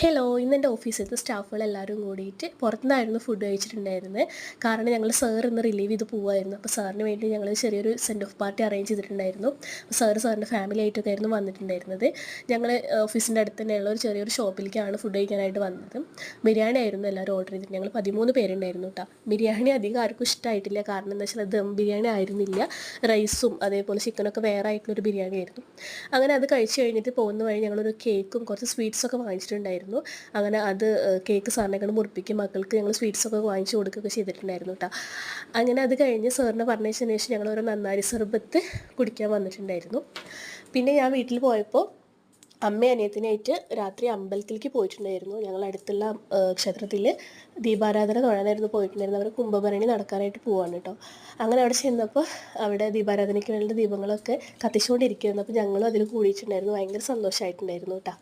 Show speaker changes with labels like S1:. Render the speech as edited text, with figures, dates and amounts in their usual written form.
S1: Hello, ഇന്നെൻ്റെ ഓഫീസിലത്തെ സ്റ്റാഫുകളെല്ലാവരും കൂടിയിട്ട് പുറത്തുനിന്നായിരുന്നു food കഴിച്ചിട്ടുണ്ടായിരുന്നത്. കാരണം ഞങ്ങൾ സാർ ഇന്ന് റിലീവ് ചെയ്ത് പോവുമായിരുന്നു. അപ്പോൾ സാറിന് വേണ്ടി ഞങ്ങൾ ചെറിയൊരു സെൻഡ് ഓഫ് പാർട്ടി അറേഞ്ച് ചെയ്തിട്ടുണ്ടായിരുന്നു. അപ്പോൾ സാറിൻ്റെ ഫാമിലി ആയിട്ടൊക്കെ ആയിരുന്നു വന്നിട്ടുണ്ടായിരുന്നത്. ഞങ്ങൾ ഓഫീസിൻ്റെ അടുത്ത് തന്നെയുള്ള ഒരു ചെറിയൊരു ഷോപ്പിലേക്കാണ് ഫുഡ് കഴിക്കാനായിട്ട് വന്നത്. ബിരിയാണി ആയിരുന്നു എല്ലാവരും ഓർഡർ ചെയ്തിട്ട്. ഞങ്ങൾ 13 പേരുണ്ടായിരുന്നു കേട്ടോ. ബിരിയാണി അധികം ആർക്കും ഇഷ്ടമായിട്ടില്ല. കാരണം എന്താ വെച്ചാൽ ദം ബിരിയാണി ആയിരുന്നില്ല, റൈസും അതേപോലെ ചിക്കനൊക്കെ വേറെ ആയിട്ടുള്ളൊരു ബിരിയാണി ആയിരുന്നു. അങ്ങനെ അത് കഴിച്ച് കഴിഞ്ഞിട്ട് പോകുന്ന വഴി ഞങ്ങളൊരു കേക്കും കുറച്ച് സ്വീറ്റ്സൊക്കെ വാങ്ങിച്ചിട്ടുണ്ടായിരുന്നു. അങ്ങനെ അത് കേക്ക് സാറിനെ കൊണ്ട് മുറിപ്പിക്കും, മക്കൾക്ക് ഞങ്ങൾ സ്വീറ്റ്സൊക്കെ വാങ്ങിച്ചു കൊടുക്കുകയൊക്കെ ചെയ്തിട്ടുണ്ടായിരുന്നു കേട്ടോ. അങ്ങനെ അത് കഴിഞ്ഞ് സാറിനെ പറഞ്ഞതിന് ശേഷം ഞങ്ങൾ ഒരു നന്നാരി സർബത്ത് കുടിക്കാൻ വന്നിട്ടുണ്ടായിരുന്നു. പിന്നെ ഞാൻ വീട്ടിൽ പോയപ്പോൾ അമ്മയും അനിയത്തിനായിട്ട് രാത്രി അമ്പലത്തിലേക്ക് പോയിട്ടുണ്ടായിരുന്നു. ഞങ്ങൾ അടുത്തുള്ള ക്ഷേത്രത്തിൽ ദീപാരാധന തൊഴാനായിരുന്നു പോയിട്ടുണ്ടായിരുന്നു. അവർ കുംഭഭരണി നടക്കാനായിട്ട് പോവാണ് കേട്ടോ. അങ്ങനെ അവിടെ ചെന്നപ്പോൾ അവിടെ ദീപാരാധനയ്ക്ക് വേണ്ട ദീപങ്ങളൊക്കെ കത്തിച്ചുകൊണ്ടിരിക്കുകയായിരുന്നു. അപ്പോൾ ഞങ്ങളും അതിൽ കൂടിയിട്ടുണ്ടായിരുന്നു. ഭയങ്കര സന്തോഷമായിട്ടുണ്ടായിരുന്നു കേട്ടോ.